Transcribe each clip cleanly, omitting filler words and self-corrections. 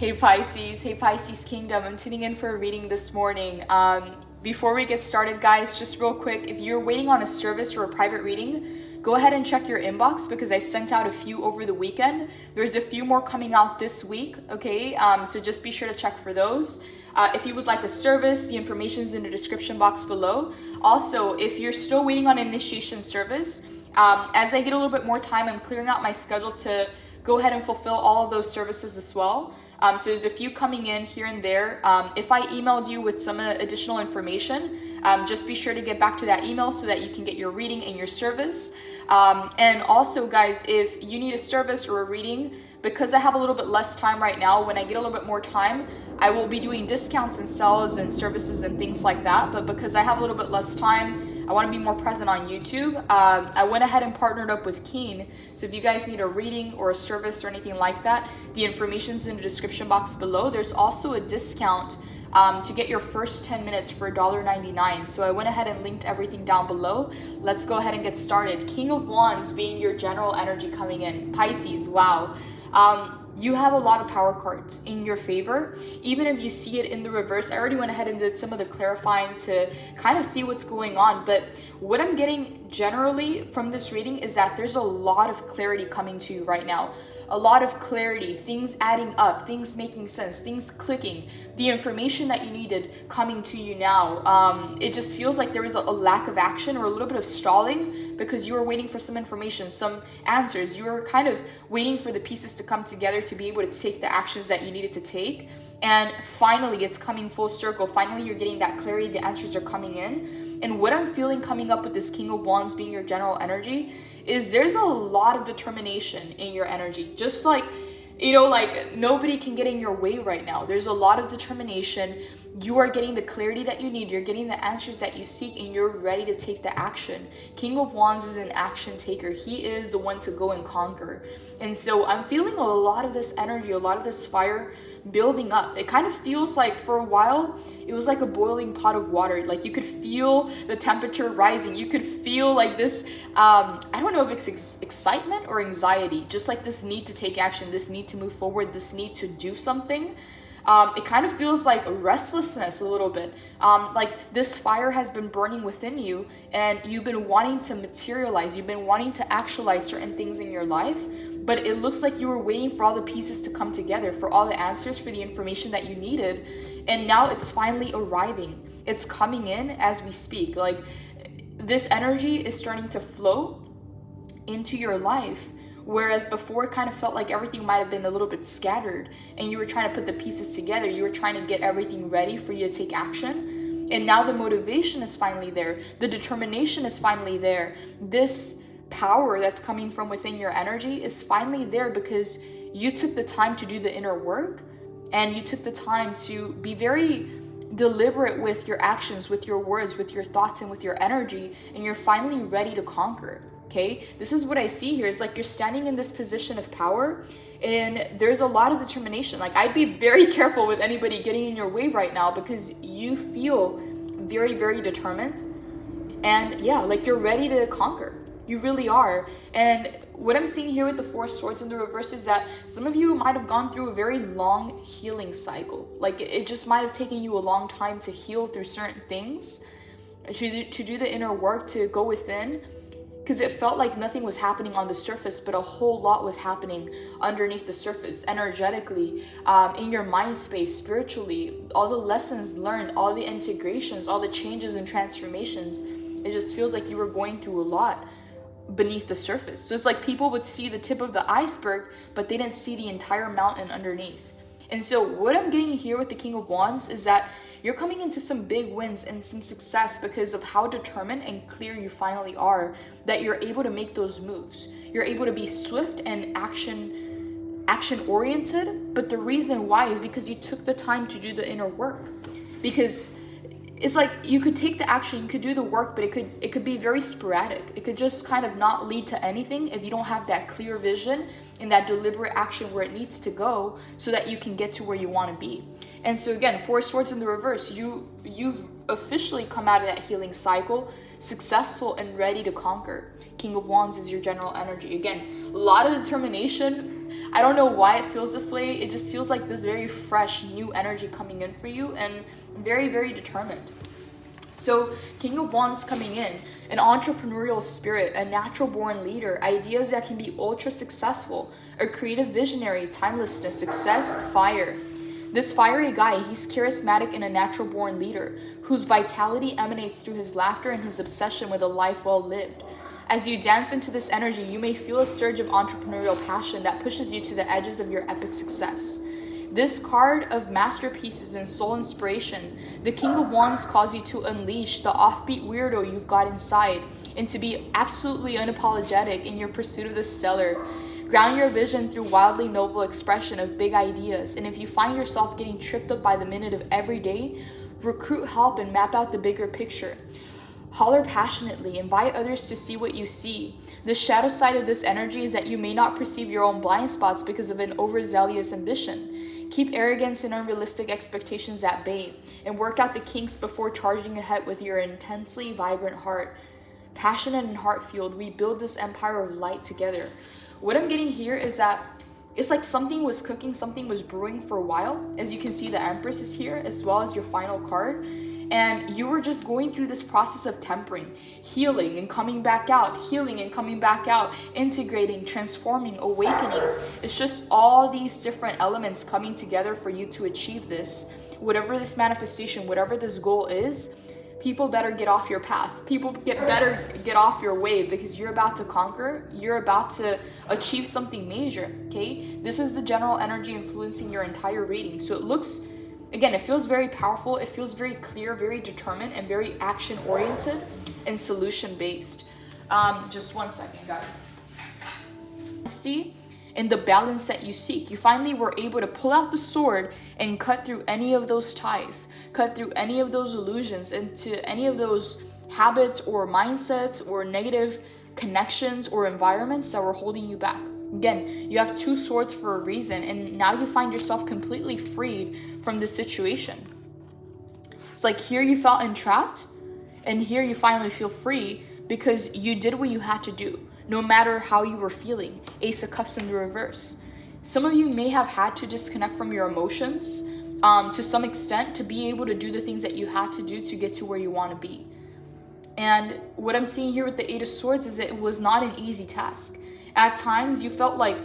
Hey Pisces Kingdom, I'm tuning in for a reading this morning. Before we get started, guys, just real quick, if you're waiting on a service or a private reading, go ahead and check your inbox because I sent out a few over the weekend. There's a few more coming out this week, okay? So just be sure to check for those. If you would like a service, the information's in the description box below. Also, if you're still waiting on an initiation service, as I get a little bit more time, I'm clearing out my schedule to go ahead and fulfill all of those services as well. So there's a few coming in here and there. If I emailed you with some additional information, just be sure to get back to that email so that you can get your reading and your service. And also, guys, if you need a service or a reading, because I have a little bit less time right now, when I get a little bit more time, I will be doing discounts and sales and services and things like that. But because I have a little bit less time, I want to be more present on YouTube. I went ahead and partnered up with Keen. So if you guys need a reading or a service or anything like that, the information's in the description box below. There's also a discount to get your first 10 minutes for $1.99. So I went ahead and linked everything down below. Let's go ahead and get started. King of Wands being your general energy coming in. Pisces, wow. You have a lot of power cards in your favor. Even if you see it in the reverse, I already went ahead and did some of the clarifying to kind of see what's going on. But what I'm getting generally from this reading is that there's a lot of clarity coming to you right now. A lot of clarity, things adding up, things making sense, things clicking, the information that you needed coming to you now. It just feels like there was a lack of action or a little bit of stalling because you were waiting for some information, some answers. You were kind of waiting for the pieces to come together to be able to take the actions that you needed to take. And finally, it's coming full circle. Finally, you're getting that clarity. The answers are coming in. And what I'm feeling coming up with this King of Wands being your general energy is there's a lot of determination in your energy. Just like, you know, like nobody can get in your way right now. There's a lot of determination. You are getting the clarity that you need. You're getting the answers that you seek and you're ready to take the action. King of Wands is an action taker. He is the one to go and conquer. And so I'm feeling a lot of this energy, a lot of this fire building up. It kind of feels like for a while, it was like a boiling pot of water. Like you could feel the temperature rising. You could feel like this, I don't know if it's excitement or anxiety, just like this need to take action, this need to move forward, this need to do something. It kind of feels like restlessness a little bit. Like this fire has been burning within you and you've been wanting to materialize. You've been wanting to actualize certain things in your life, but it looks like you were waiting for all the pieces to come together, for all the answers, for the information that you needed. And now it's finally arriving. It's coming in as we speak. Like this energy is starting to flow into your life. Whereas before it kind of felt like everything might have been a little bit scattered and you were trying to put the pieces together. You were trying to get everything ready for you to take action. And now the motivation is finally there. The determination is finally there. This power that's coming from within your energy is finally there because you took the time to do the inner work and you took the time to be very deliberate with your actions, with your words, with your thoughts, and with your energy, and you're finally ready to conquer. Okay, this is what I see here. It's like you're standing in this position of power and there's a lot of determination. Like I'd be very careful with anybody getting in your way right now because you feel very, very determined. And yeah, like you're ready to conquer. You really are. And what I'm seeing here with the Four of Swords in the reverse is that some of you might have gone through a very long healing cycle. Like it just might have taken you a long time to heal through certain things, to do the inner work, to go within. Because it felt like nothing was happening on the surface, but a whole lot was happening underneath the surface, energetically, in your mind space, spiritually, all the lessons learned, all the integrations, all the changes and transformations. It just feels like you were going through a lot beneath the surface. So it's like people would see the tip of the iceberg, but they didn't see the entire mountain underneath. And so what I'm getting here with the King of Wands is that you're coming into some big wins and some success because of how determined and clear you finally are, that you're able to make those moves. You're able to be swift and action oriented. But the reason why is because you took the time to do the inner work. Because it's like you could take the action, you could do the work, but it could be very sporadic. It could just kind of not lead to anything if you don't have that clear vision and that deliberate action where it needs to go so that you can get to where you want to be. And so again, Four of Swords in the reverse, you've officially come out of that healing cycle, successful and ready to conquer. King of Wands is your general energy. Again, a lot of determination. I don't know why it feels this way. It just feels like this very fresh, new energy coming in for you, and very, very determined. So King of Wands coming in, an entrepreneurial spirit, a natural born leader, ideas that can be ultra successful, a creative visionary, timelessness, success, fire. This fiery guy, he's charismatic and a natural born leader whose vitality emanates through his laughter and his obsession with a life well lived. As you dance into this energy, you may feel a surge of entrepreneurial passion that pushes you to the edges of your epic success. This card of masterpieces and soul inspiration, the King of Wands calls you to unleash the offbeat weirdo you've got inside and to be absolutely unapologetic in your pursuit of the stellar. Ground your vision through wildly novel expression of big ideas, and if you find yourself getting tripped up by the minute of every day, recruit help and map out the bigger picture. Holler passionately, invite others to see what you see. The shadow side of this energy is that you may not perceive your own blind spots because of an overzealous ambition. Keep arrogance and unrealistic expectations at bay, and work out the kinks before charging ahead with your intensely vibrant heart. Passionate and heart-fueled, we build this empire of light together. What I'm getting here is that it's like something was cooking, something was brewing for a while. As you can see, the Empress is here, as well as your final card. And you were just going through this process of tempering, healing and coming back out, healing and coming back out, integrating, transforming, awakening. It's just all these different elements coming together for you to achieve this. Whatever this manifestation, whatever this goal is, people better get off your path. People better get off your wave, because you're about to conquer. You're about to achieve something major, okay? This is the general energy influencing your entire reading. So it looks, again, it feels very powerful. It feels very clear, very determined, and very action-oriented and solution-based. Just one second, guys. In the balance that you seek, you finally were able to pull out the sword and cut through any of those ties, cut through any of those illusions, into any of those habits or mindsets or negative connections or environments that were holding you back. Again, you have two swords for a reason, and now you find yourself completely freed from this situation. It's like here you felt entrapped, and here you finally feel free because you did what you had to do, no matter how you were feeling. Ace of Cups in the reverse. Some of you may have had to disconnect from your emotions to some extent to be able to do the things that you had to do to get to where you want to be. And what I'm seeing here with the Eight of Swords is that it was not an easy task. At times, you felt like,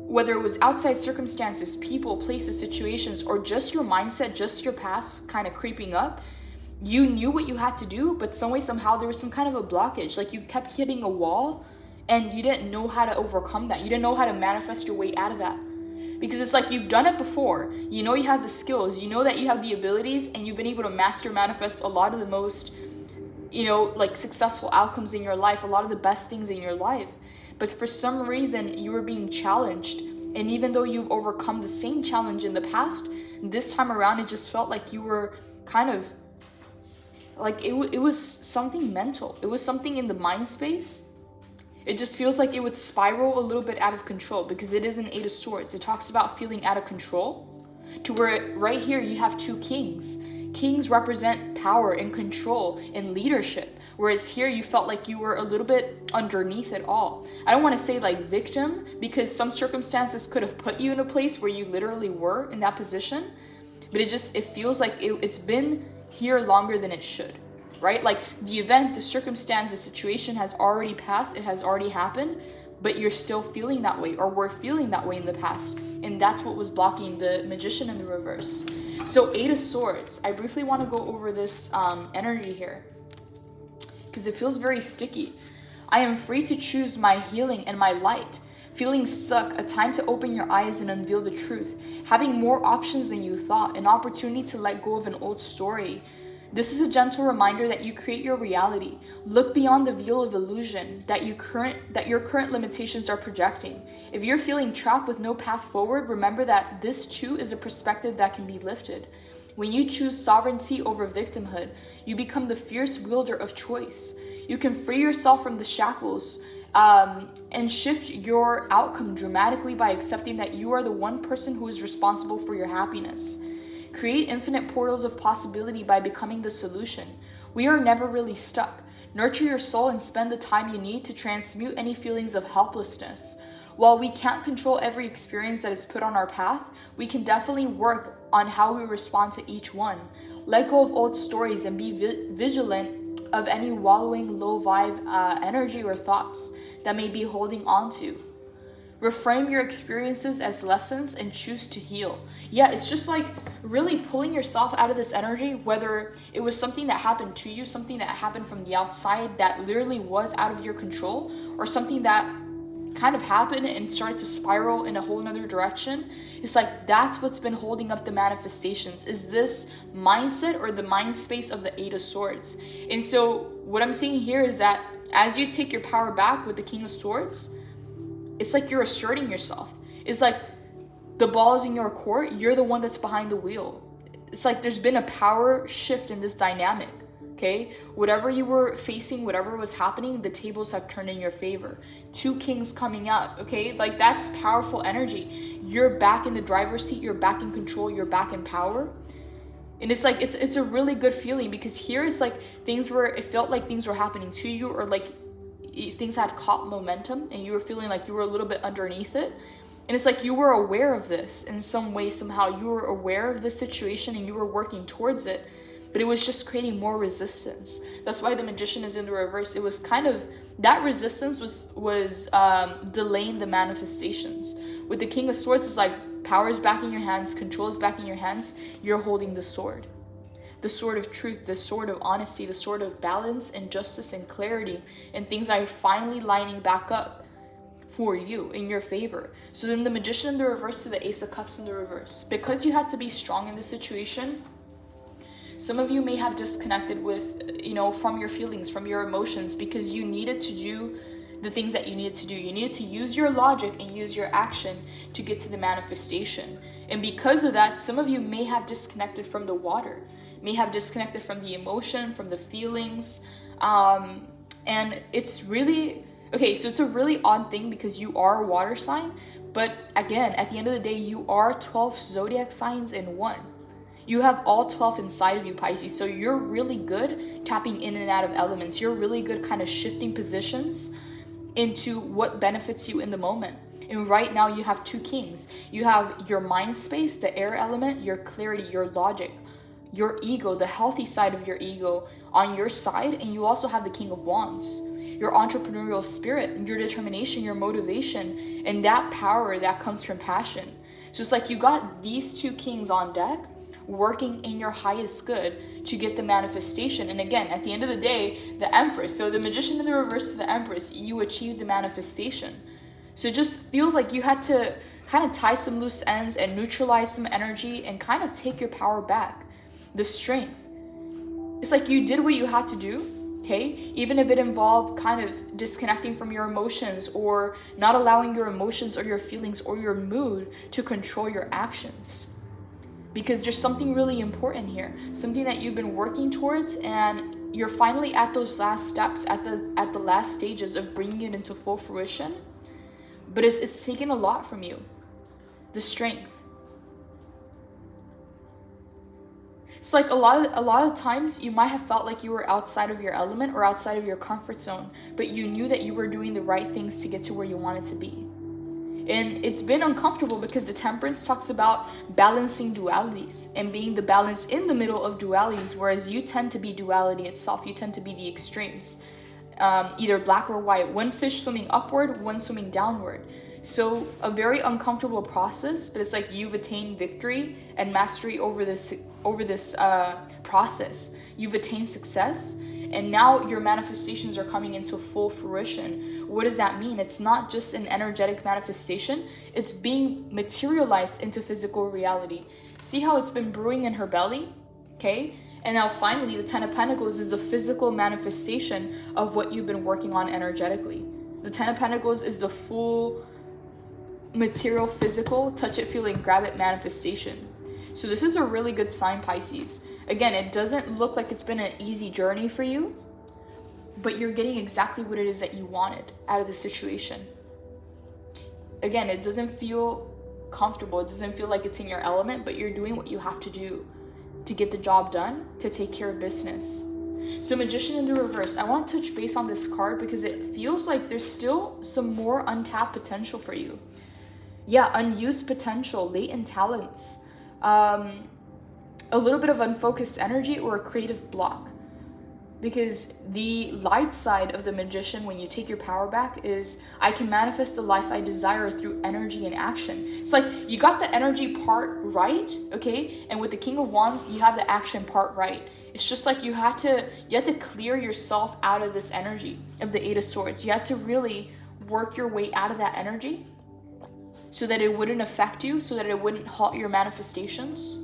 whether it was outside circumstances, people, places, situations, or just your mindset, just your past kind of creeping up, you knew what you had to do, but some way, somehow, there was some kind of a blockage. Like you kept hitting a wall, and you didn't know how to overcome that. You didn't know how to manifest your way out of that. Because it's like you've done it before. You know you have the skills. You know that you have the abilities, and you've been able to manifest a lot of the most, like successful outcomes in your life, a lot of the best things in your life. But for some reason, you were being challenged. And even though you've overcome the same challenge in the past, this time around, it just felt like you were kind of, like it was something mental. It was something in the mind space. It just feels like it would spiral a little bit out of control, because it is an Eight of Swords. It talks about feeling out of control, to where right here you have two kings. Kings represent power and control and leadership, whereas here you felt like you were a little bit underneath it all. I don't want to say like victim, because some circumstances could have put you in a place where you literally were in that position, but it feels like it's been here longer than it should. Right? Like the event, the circumstance, the situation has already passed, it has already happened, but you're still feeling that way, or were feeling that way in the past. And that's what was blocking the Magician in the reverse. So Eight of Swords, I briefly want to go over this energy here, because it feels very sticky. I am free to choose my healing and my light. Feeling stuck, a time to open your eyes and unveil the truth. Having more options than you thought, an opportunity to let go of an old story. This is a gentle reminder that you create your reality. Look beyond the veil of illusion that your current limitations are projecting. If you're feeling trapped with no path forward, remember that this too is a perspective that can be lifted. When you choose sovereignty over victimhood, you become the fierce wielder of choice. You can free yourself from the shackles and shift your outcome dramatically by accepting that you are the one person who is responsible for your happiness. Create infinite portals of possibility by becoming the solution. We are never really stuck. Nurture your soul and spend the time you need to transmute any feelings of helplessness. while we can't control every experience that is put on our path, we can definitely work on how we respond to each one. Let go of old stories and be vigilant of any wallowing low vibe energy or thoughts that may be holding on to. Reframe your experiences as lessons and choose to heal. Yeah, it's just like really pulling yourself out of this energy, whether it was something that happened to you, something that happened from the outside that literally was out of your control, or something that kind of happened and started to spiral in a whole nother direction. It's like that's what's been holding up the manifestations, is this mindset or the mind space of the Eight of Swords. And so what I'm seeing here is that as you take your power back with the King of Swords, it's like you're asserting yourself. It's like the ball is in your court, you're the one that's behind the wheel. It's like there's been a power shift in this dynamic, okay? Whatever you were facing, whatever was happening, the tables have turned in your favor. Two kings coming out, okay? Like that's powerful energy. You're back in the driver's seat, you're back in control, you're back in power. And it's like, it's a really good feeling, because here it's like it felt like things were happening to you, or like things had caught momentum and you were feeling like you were a little bit underneath it. And it's like you were aware of this in some way, somehow. You were aware of this situation and you were working towards it, but it was just creating more resistance. That's why the Magician is in the reverse. It was kind of, that resistance was delaying the manifestations. With the King of Swords, it's like power is back in your hands, control is back in your hands, you're holding the sword. The sword of truth, the sword of honesty, the sword of balance and justice and clarity, and things are finally lining back up for you in your favor. So then the Magician in the reverse to the Ace of Cups in the reverse. Because you had to be strong in this situation, some of you may have disconnected with, from your feelings, from your emotions, because you needed to do the things that you needed to do. You needed to use your logic and use your action to get to the manifestation. And because of that, some of you may have disconnected from the water, may have disconnected from the emotion, from the feelings. And it's really, okay, so it's a really odd thing because you are a water sign, but again, at the end of the day, you are 12 zodiac signs in one. You have all 12 inside of you, Pisces. So you're really good tapping in and out of elements. You're really good kind of shifting positions into what benefits you in the moment. And right now you have two kings. You have your mind space, the air element, your clarity, your logic, your ego, the healthy side of your ego on your side. And you also have the King of Wands, your entrepreneurial spirit, your determination, your motivation, and that power that comes from passion. So it's like you got these two kings on deck working in your highest good to get the manifestation. And again, at the end of the day, the Empress, so the Magician in the reverse to the Empress, you achieved the manifestation. So it just feels like you had to kind of tie some loose ends and neutralize some energy and kind of take your power back. The strength. It's like you did what you had to do, okay? Even if it involved kind of disconnecting from your emotions or not allowing your emotions or your feelings or your mood to control your actions. Because there's something really important here, something that you've been working towards, and you're finally at those last steps, at the last stages of bringing it into full fruition. But it's taken a lot from you. The strength. It's like a lot of times you might have felt like you were outside of your element or outside of your comfort zone, but you knew that you were doing the right things to get to where you wanted to be. And it's been uncomfortable because the Temperance talks about balancing dualities and being the balance in the middle of dualities, whereas you tend to be duality itself. You tend to be the extremes, either black or white, one fish swimming upward, one swimming downward. So a very uncomfortable process, but it's like you've attained victory and mastery over this process. You've attained success, and now your manifestations are coming into full fruition. What does that mean? It's not just an energetic manifestation, it's being materialized into physical reality. See how it's been brewing in her belly? Okay? And now finally, the Ten of Pentacles is the physical manifestation of what you've been working on energetically. The Ten of Pentacles is the full material, physical, touch it, feel it, grab it manifestation. So this is a really good sign, Pisces. Again, it doesn't look like it's been an easy journey for you, but you're getting exactly what it is that you wanted out of the situation. Again, it doesn't feel comfortable. It doesn't feel like it's in your element, but you're doing what you have to do to get the job done, to take care of business. So Magician in the reverse, I want to touch base on this card because it feels like there's still some more untapped potential for you. Yeah, unused potential, latent talents, a little bit of unfocused energy, or a creative block. Because the light side of the Magician, when you take your power back, is I can manifest the life I desire through energy and action. It's like you got the energy part right, okay? And with the King of Wands, you have the action part right. It's just like you had to clear yourself out of this energy of the Eight of Swords. You had to really work your way out of that energy so that it wouldn't affect you, so that it wouldn't halt your manifestations.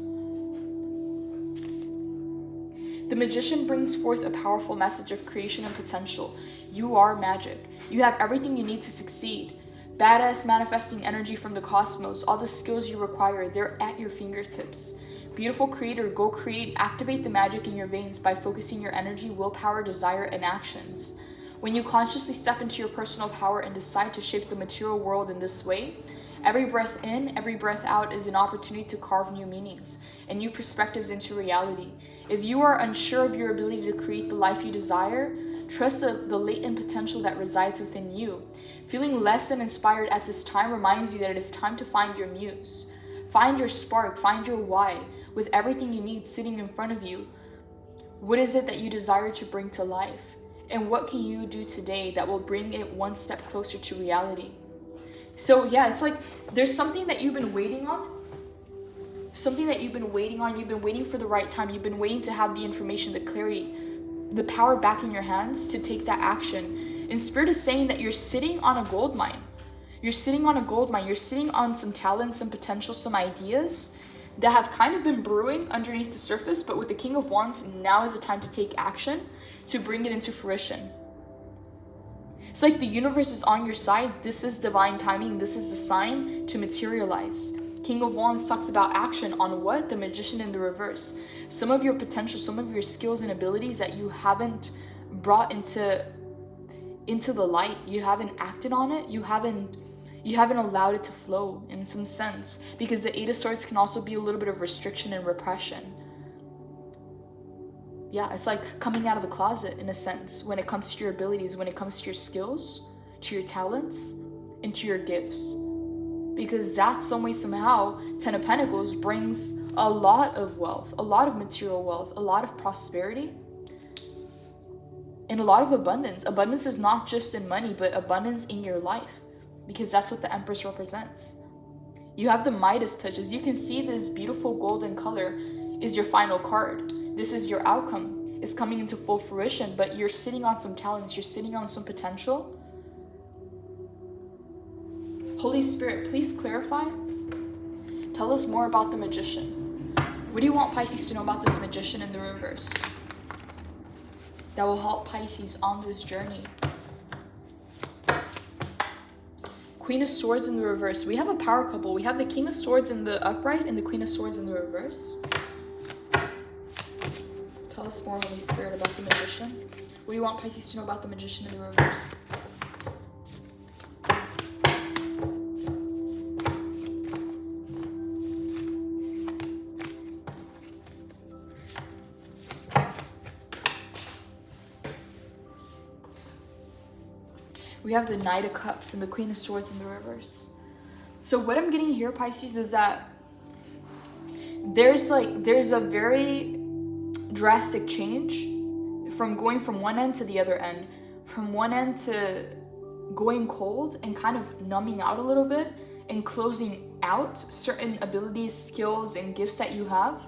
The Magician brings forth a powerful message of creation and potential. You are magic. You have everything you need to succeed. Badass manifesting energy from the cosmos. All the skills you require, they're at your fingertips. Beautiful creator, go create. Activate the magic in your veins by focusing your energy, willpower, desire, and actions. When you consciously step into your personal power and decide to shape the material world in this way, every breath in, every breath out is an opportunity to carve new meanings and new perspectives into reality. If you are unsure of your ability to create the life you desire, trust the latent potential that resides within you. Feeling less than inspired at this time reminds you that it is time to find your muse. Find your spark, find your why, with everything you need sitting in front of you. What is it that you desire to bring to life? And what can you do today that will bring it one step closer to reality? So yeah, it's like there's something that you've been waiting on. Something that you've been waiting on. You've been waiting for the right time. You've been waiting to have the information, the clarity, the power back in your hands to take that action. And Spirit is saying that you're sitting on a gold mine. You're sitting on a gold mine. You're sitting on some talents, some potential, some ideas that have kind of been brewing underneath the surface. But with the King of Wands, now is the time to take action, to bring it into fruition. It's like the universe is on your side. This is divine timing. This is the sign to materialize. King of Wands talks about action on what? The Magician in the reverse. Some of your potential, some of your skills and abilities that you haven't brought into the light. You haven't acted on it. You haven't allowed it to flow in some sense. Because the Eight of Swords can also be a little bit of restriction and repression. Yeah, it's like coming out of the closet in a sense when it comes to your abilities, when it comes to your skills, to your talents, and to your gifts. Because that some way, somehow, Ten of Pentacles brings a lot of wealth, a lot of material wealth, a lot of prosperity, and a lot of abundance. Abundance is not just in money, but abundance in your life, because that's what the Empress represents. You have the Midas touch. As you can see, this beautiful golden color is your final card. This is your outcome. It's coming into full fruition, but you're sitting on some talents. You're sitting on some potential. Holy Spirit, please clarify. Tell us more about the Magician. What do you want Pisces to know about this Magician in the reverse that will help Pisces on this journey? Queen of Swords in the reverse. We have a power couple. We have the King of Swords in the upright and the Queen of Swords in the reverse. Tell us more, Holy Spirit, about the Magician. What do you want Pisces to know about the Magician in the reverse? We have the Knight of Cups and the Queen of Swords in the reverse. So what I'm getting here, Pisces, is that there's a very drastic change from going from one end to the other end, from one end to going cold and kind of numbing out a little bit and closing out certain abilities, skills, and gifts that you have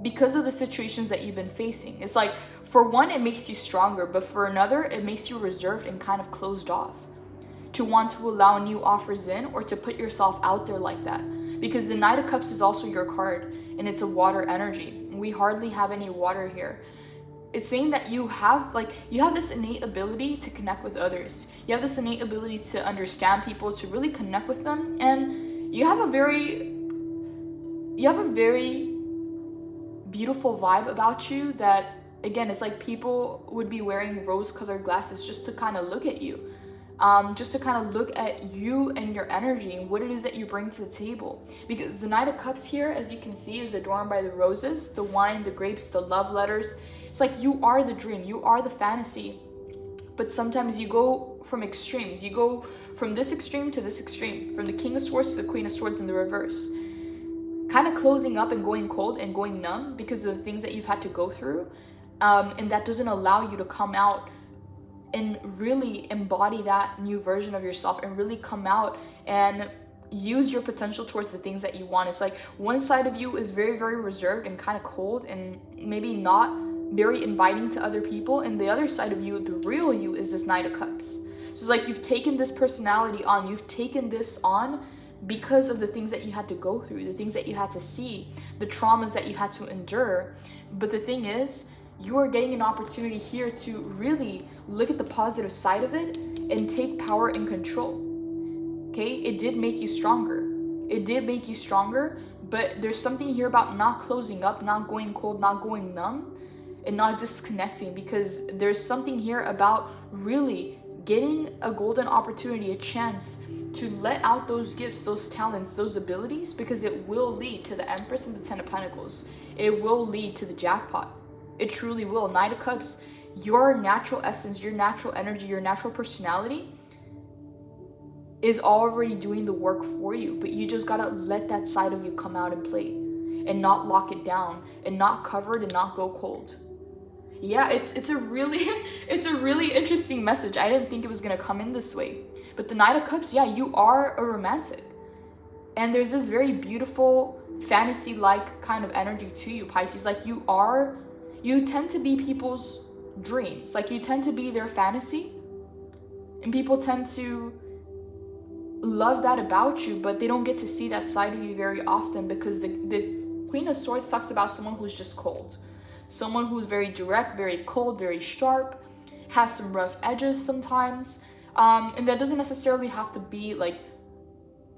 because of the situations that you've been facing. It's like, for one, it makes you stronger, but for another, it makes you reserved and kind of closed off to want to allow new offers in or to put yourself out there like that. Because the Knight of Cups is also your card, and it's a water energy. We hardly have any water here. It's saying that you have this innate ability to connect with others. You have this innate ability to understand people, to really connect with them, and you have a very beautiful vibe about you that, again, it's like people would be wearing rose-colored glasses just to kind of look at you. Just to kind of look at you and your energy and what it is that you bring to the table. Because the Knight of Cups here, as you can see, is adorned by the roses, the wine, the grapes, the love letters, It's like you are the dream, you are the fantasy. But sometimes you go from extremes. You go from this extreme to this extreme, from the King of Swords to the Queen of Swords in the reverse. Kind of closing up and going cold and going numb because of the things that you've had to go through. And that doesn't allow you to come out and really embody that new version of yourself and really come out and use your potential towards the things that you want. It's like one side of you is very, very reserved and kind of cold and maybe not very inviting to other people, and the other side of you, the real you, is this Knight of Cups. So it's like you've taken this personality on, you've taken this on because of the things that you had to go through, the things that you had to see, the traumas that you had to endure. But the thing is, you are getting an opportunity here to really look at the positive side of it and take power and control. Okay, it did make you stronger. It did make you stronger, but there's something here about not closing up, not going cold, not going numb, and not disconnecting, because there's something here about really getting a golden opportunity, a chance to let out those gifts, those talents, those abilities, because it will lead to the Empress and the Ten of Pentacles. It will lead to the jackpot. It truly will. Knight of Cups, your natural essence, your natural energy, your natural personality is already doing the work for you, but you just gotta let that side of you come out and play and not lock it down and not cover it and not go cold. Yeah, it's a really interesting message. I didn't think it was gonna come in this way. But the Knight of Cups, yeah, you are a romantic. And there's this very beautiful fantasy-like kind of energy to you, Pisces. Like you tend to be people's dreams. Like you tend to be their fantasy. And people tend to love that about you, but they don't get to see that side of you very often, because the Queen of Swords talks about someone who's just cold. Someone who's very direct, very cold, very sharp, has some rough edges sometimes. And that doesn't necessarily have to be like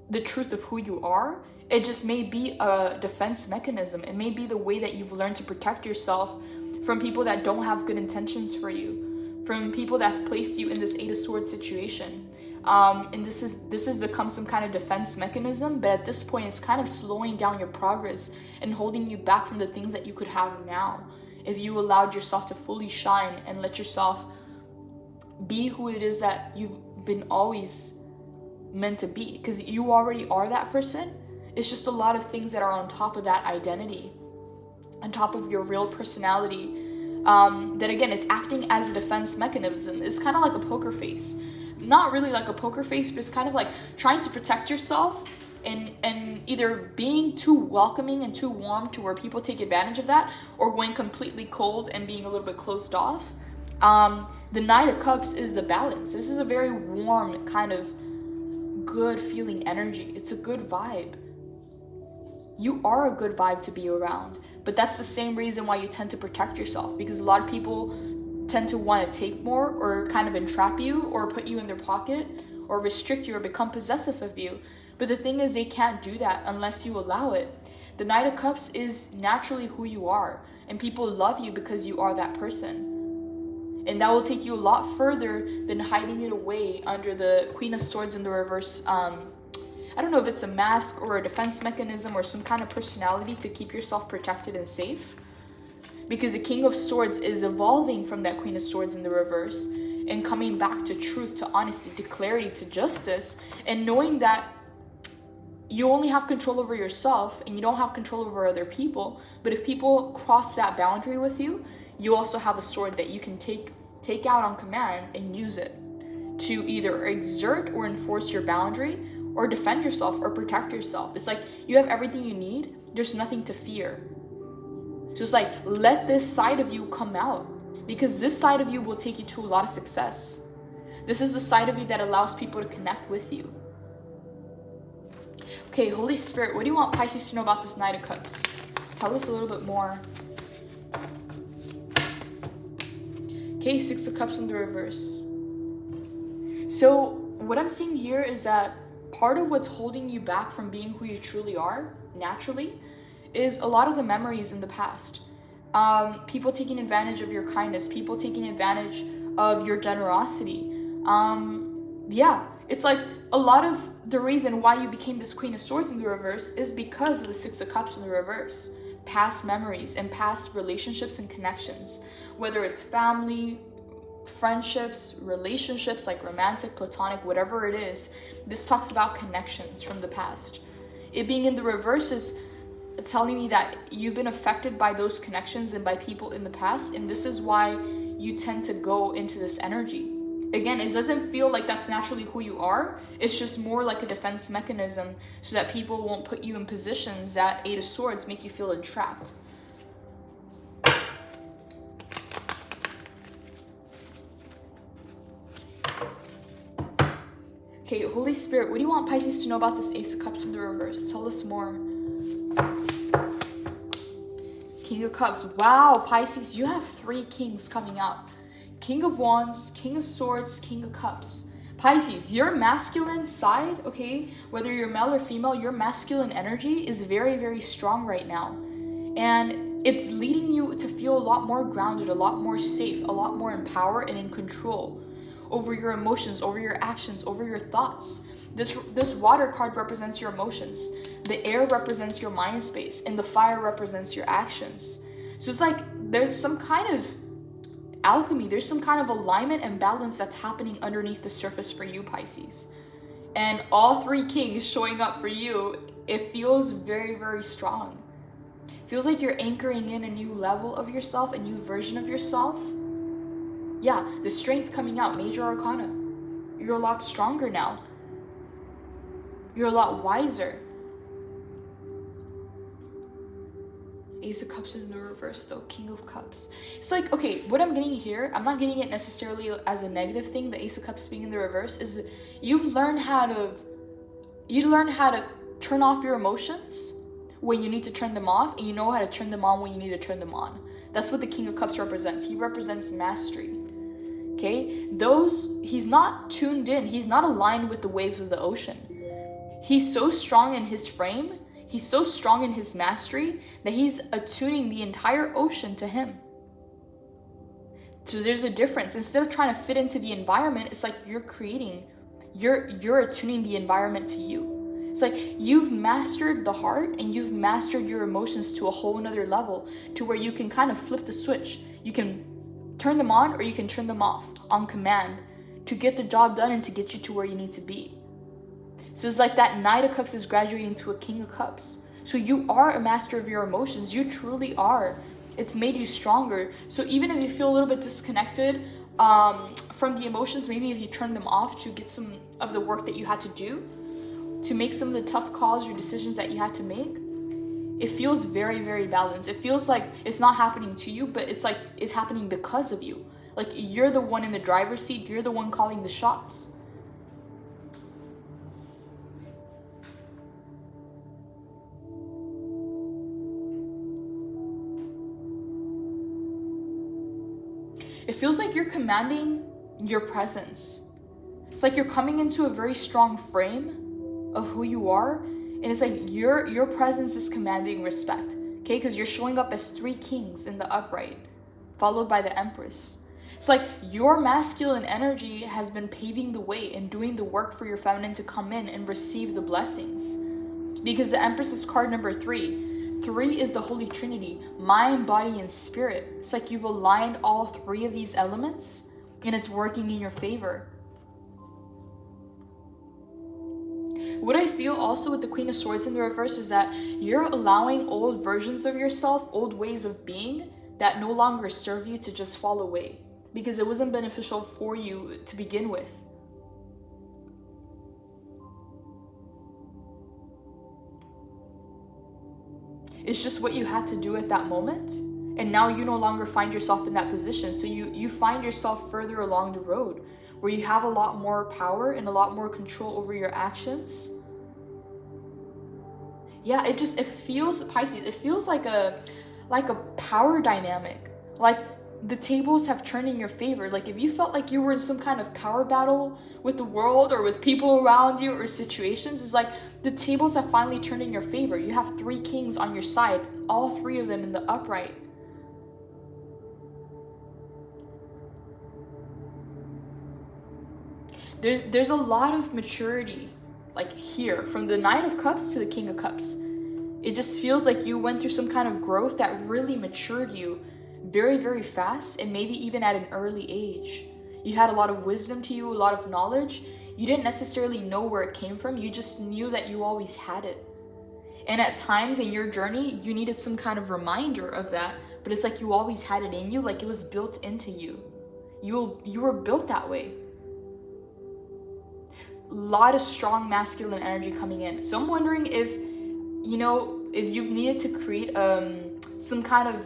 the truth of who you are. It just may be a defense mechanism. It may be the way that you've learned to protect yourself from people that don't have good intentions for you, from people that have placed you in this Eight of Swords situation. And this has become some kind of defense mechanism, but at this point it's kind of slowing down your progress and holding you back from the things that you could have now if you allowed yourself to fully shine and let yourself be who it is that you've been always meant to be, because you already are that person. It's just a lot of things that are on top of that identity, on top of your real personality, that again, it's acting as a defense mechanism. It's kind of like a poker face. Not really like a poker face, but it's kind of like trying to protect yourself and either being too welcoming and too warm to where people take advantage of that, or going completely cold and being a little bit closed off. The Knight of Cups is the balance. This is a very warm, kind of good feeling energy. It's a good vibe. You are a good vibe to be around, but that's the same reason why you tend to protect yourself, because a lot of people tend to want to take more, or kind of entrap you, or put you in their pocket, or restrict you, or become possessive of you. But the thing is, they can't do that unless you allow it. The Knight of Cups is naturally who you are, and people love you because you are that person. And that will take you a lot further than hiding it away under the Queen of Swords in the reverse. I don't know if it's a mask or a defense mechanism or some kind of personality to keep yourself protected and safe. Because the King of Swords is evolving from that Queen of Swords in the reverse and coming back to truth, to honesty, to clarity, to justice, and knowing that you only have control over yourself and you don't have control over other people. But if people cross that boundary with you, you also have a sword that you can take out on command and use it to either exert or enforce your boundary, or defend yourself or protect yourself. It's like you have everything you need. There's nothing to fear. So it's like, let this side of you come out, because this side of you will take you to a lot of success. This is the side of you that allows people to connect with you. Okay, Holy Spirit, what do you want Pisces to know about this Knight of Cups? Tell us a little bit more. Okay, Six of Cups in the reverse. So what I'm seeing here is that part of what's holding you back from being who you truly are, naturally, is a lot of the memories in the past. People taking advantage of your kindness, people taking advantage of your generosity. Yeah, it's like a lot of the reason why you became this Queen of Swords in the reverse is because of the Six of Cups in the reverse. Past memories and past relationships and connections whether it's family, friendships, relationships, like romantic, platonic, whatever it is. This talks about connections from the past. It being in the reverse is telling me that you've been affected by those connections and by people in the past, and this is why you tend to go into this energy. Again, it doesn't feel like that's naturally who you are. It's just more like a defense mechanism so that people won't put you in positions that Eight of Swords make you feel entrapped. Okay, Holy Spirit, what do you want Pisces to know about this Ace of Cups in the reverse? Tell us more. King of Cups. Wow, Pisces, you have 3 kings coming out. King of Wands, King of Swords, King of Cups. Pisces, your masculine side, okay, whether you're male or female, your masculine energy is very, very strong right now. And it's leading you to feel a lot more grounded, a lot more safe, a lot more empowered and in control over your emotions, over your actions, over your thoughts. This water card represents your emotions. The air represents your mind space, and the fire represents your actions. So it's like there's some kind of alchemy, there's some kind of alignment and balance that's happening underneath the surface for you, Pisces. And all 3 kings showing up for you, it feels very, very strong. It feels like you're anchoring in a new level of yourself, a new version of yourself. Yeah, the strength coming out, major arcana. You're a lot stronger now. You're a lot wiser. Ace of Cups is in the reverse though, King of Cups. It's like, okay, what I'm getting here, I'm not getting it necessarily as a negative thing, the Ace of Cups being in the reverse, is you've learned how to turn off your emotions when you need to turn them off, and you know how to turn them on when you need to turn them on. That's what the King of Cups represents. He represents mastery. Okay? He's not tuned in, he's not aligned with the waves of the ocean. He's so strong in his frame, he's so strong in his mastery that he's attuning the entire ocean to him. So there's a difference. Instead of trying to fit into the environment, it's like you're attuning the environment to you. It's like you've mastered the heart and you've mastered your emotions to a whole nother level, to where you can kind of flip the switch. You can turn them on or you can turn them off on command to get the job done and to get you to where you need to be. So it's like that Knight of Cups is graduating to a King of Cups. So you are a master of your emotions. You truly are. It's made you stronger. So even if you feel a little bit disconnected from the emotions, maybe if you turn them off to get some of the work that you had to do, to make some of the tough calls or decisions that you had to make, it feels very, very balanced. It feels like it's not happening to you, but it's like it's happening because of you. Like you're the one in the driver's seat. You're the one calling the shots. It feels like you're commanding your presence. It's like you're coming into a very strong frame of who you are, and it's like your presence is commanding respect, okay? Because you're showing up as 3 kings in the upright, followed by the Empress. It's like your masculine energy has been paving the way and doing the work for your feminine to come in and receive the blessings. Because the Empress is card number 3. 3 is the Holy Trinity, mind, body, and spirit. It's like you've aligned all 3 of these elements and it's working in your favor. What I feel also with the Queen of Swords in the reverse is that you're allowing old versions of yourself, old ways of being that no longer serve you, to just fall away because it wasn't beneficial for you to begin with. It's just what you had to do at that moment. And now you no longer find yourself in that position. So you find yourself further along the road where you have a lot more power and a lot more control over your actions. Yeah, it feels, Pisces, it feels like a power dynamic. Like the tables have turned in your favor. Like if you felt like you were in some kind of power battle with the world or with people around you or situations, it's like the tables have finally turned in your favor. You have 3 kings on your side, all 3 of them in the upright. There's a lot of maturity, like here, from the Knight of Cups to the King of Cups. It just feels like you went through some kind of growth that really matured you very, very fast, and maybe even at an early age. You had a lot of wisdom to you, a lot of knowledge. You didn't necessarily know where it came from. You just knew that you always had it. And at times in your journey, you needed some kind of reminder of that, but it's like you always had it in you, like it was built into you. You were built that way. A lot of strong masculine energy coming in. So I'm wondering if, you know, if you've needed to create some kind of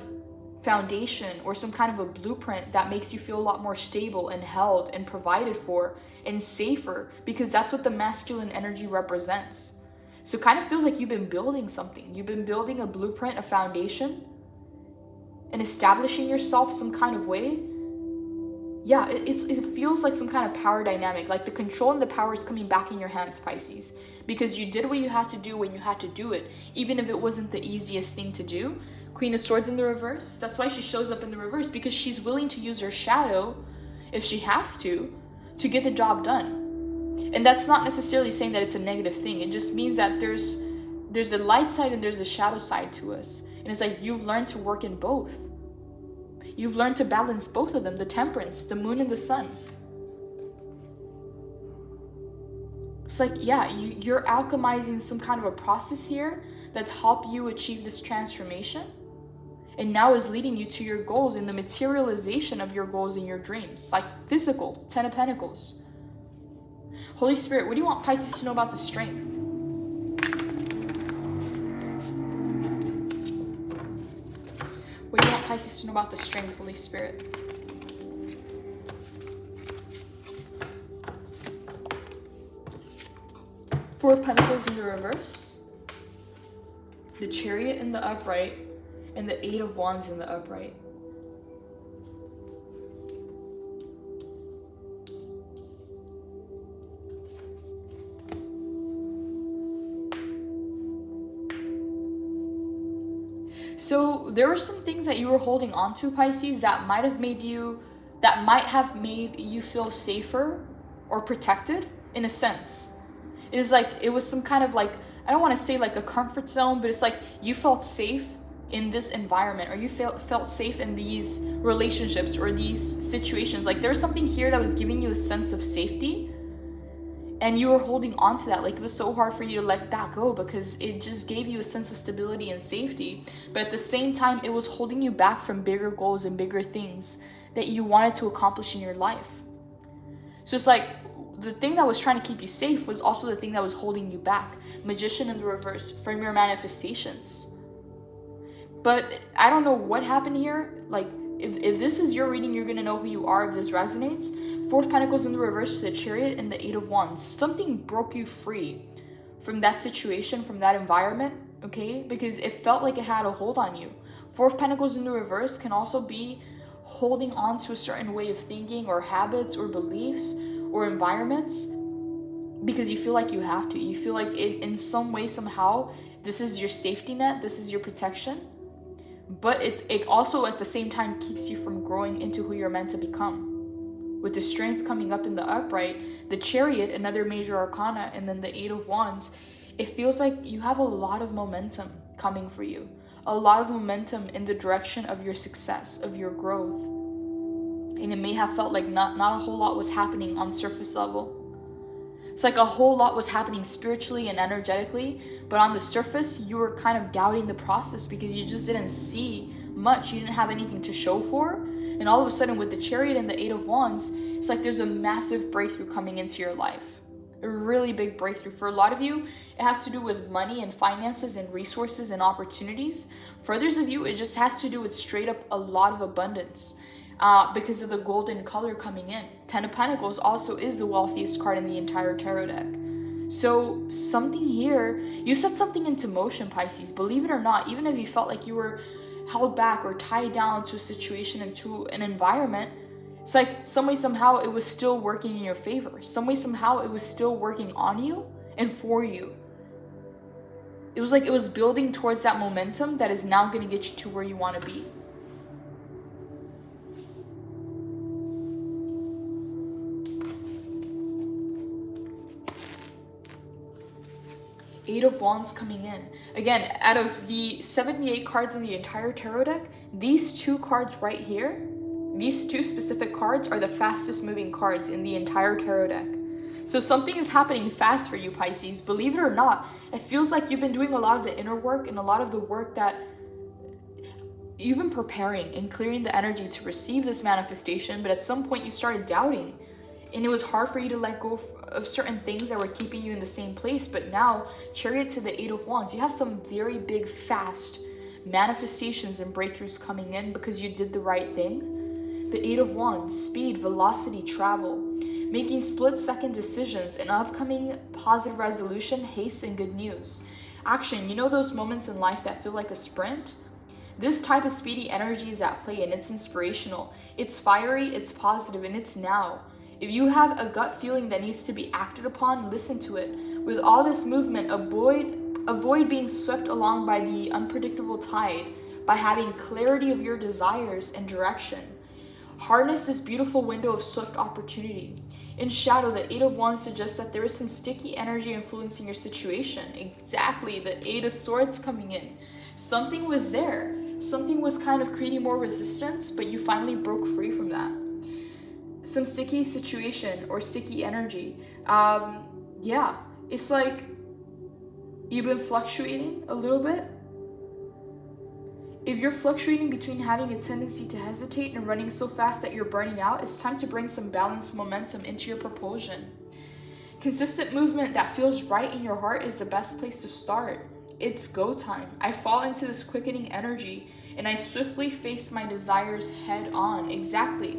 foundation or some kind of a blueprint that makes you feel a lot more stable and held and provided for and safer, because that's what the masculine energy represents. So it kind of feels like you've been building something. You've been building a blueprint, a foundation, and establishing yourself some kind of way. Yeah, it feels like some kind of power dynamic, like the control and the power is coming back in your hands, Pisces, because you did what you had to do when you had to do it, even if it wasn't the easiest thing to do. Queen of Swords in the reverse. That's why she shows up in the reverse, because she's willing to use her shadow, if she has to get the job done. And that's not necessarily saying that it's a negative thing. It just means that there's a light side and there's a shadow side to us. And it's like you've learned to work in both. You've learned to balance both of them, the temperance, the moon and the sun. It's like, yeah, you're alchemizing some kind of a process here that's helped you achieve this transformation. And now is leading you to your goals and the materialization of your goals and your dreams, like physical, 10 of Pentacles. Holy Spirit, what do you want Pisces to know about the strength? What do you want Pisces to know about the strength, Holy Spirit? Four of Pentacles in the reverse, the Chariot in the upright, and the Eight of Wands in the upright. So there were some things that you were holding on to, Pisces, that might have made you feel safer or protected in a sense. It is like, it was some kind of like, I don't want to say like a comfort zone, but it's like you felt safe in this environment, or you felt safe in these relationships or these situations. Like there's something here that was giving you a sense of safety, and you were holding on to that. Like it was so hard for you to let that go because it just gave you a sense of stability and safety. But at the same time, it was holding you back from bigger goals and bigger things that you wanted to accomplish in your life. So it's like the thing that was trying to keep you safe was also the thing that was holding you back. Magician in the reverse from your manifestations. But I don't know what happened here. Like if this is your reading, you're going to know who you are if this resonates. Four of Pentacles in the reverse, the Chariot, and the Eight of Wands. Something broke you free from that situation, from that environment, okay? Because it felt like it had a hold on you. Four of Pentacles in the reverse can also be holding on to a certain way of thinking or habits or beliefs or environments because you feel like you have to. You feel like in some way, somehow, this is your safety net, this is your protection. But it also at the same time keeps you from growing into who you're meant to become. With the Strength coming up in the upright, the Chariot, another major arcana, and then the Eight of Wands, it feels like you have a lot of momentum coming for you. A lot of momentum in the direction of your success, of your growth. And it may have felt like not a whole lot was happening on surface level. It's like a whole lot was happening spiritually and energetically, but on the surface, you were kind of doubting the process because you just didn't see much. You didn't have anything to show for. And all of a sudden, with the Chariot and the Eight of Wands, it's like there's a massive breakthrough coming into your life. A really big breakthrough. For a lot of you, it has to do with money and finances and resources and opportunities. For others of you, it just has to do with straight up a lot of abundance. Because of the golden color coming in. Ten of Pentacles also is the wealthiest card in the entire tarot deck. So something here, you set something into motion, Pisces. Believe it or not, even if you felt like you were held back or tied down to a situation and to an environment, it's like some way, somehow it was still working in your favor. Some way, somehow it was still working on you and for you. It was like it was building towards that momentum that is now going to get you to where you want to be. Eight of Wands coming in. Again, out of the 78 cards in the entire tarot deck, these two cards right here, these two specific cards are the fastest moving cards in the entire tarot deck. So something is happening fast for you, Pisces. Believe it or not, it feels like you've been doing a lot of the inner work and a lot of the work that you've been preparing and clearing the energy to receive this manifestation, but at some point you started doubting. And it was hard for you to let go of certain things that were keeping you in the same place. But now, Chariot to the Eight of Wands, you have some very big, fast manifestations and breakthroughs coming in because you did the right thing. The Eight of Wands, speed, velocity, travel, making split-second decisions, an upcoming positive resolution, haste, and good news. Action, you know those moments in life that feel like a sprint? This type of speedy energy is at play, and it's inspirational. It's fiery, it's positive, and it's now. If you have a gut feeling that needs to be acted upon, listen to it. With all this movement, avoid being swept along by the unpredictable tide by having clarity of your desires and direction. Harness this beautiful window of swift opportunity. In shadow, the Eight of Wands suggests that there is some sticky energy influencing your situation. Exactly, the Eight of Swords coming in. Something was there. Something was kind of creating more resistance, but you finally broke free from that. Some sticky situation or sticky energy. Yeah, it's like you've been fluctuating a little bit. If you're fluctuating between having a tendency to hesitate and running so fast that you're burning out, it's time to bring some balanced momentum into your propulsion. Consistent movement that feels right in your heart is the best place to start. It's go time. I fall into this quickening energy and I swiftly face my desires head on. Exactly.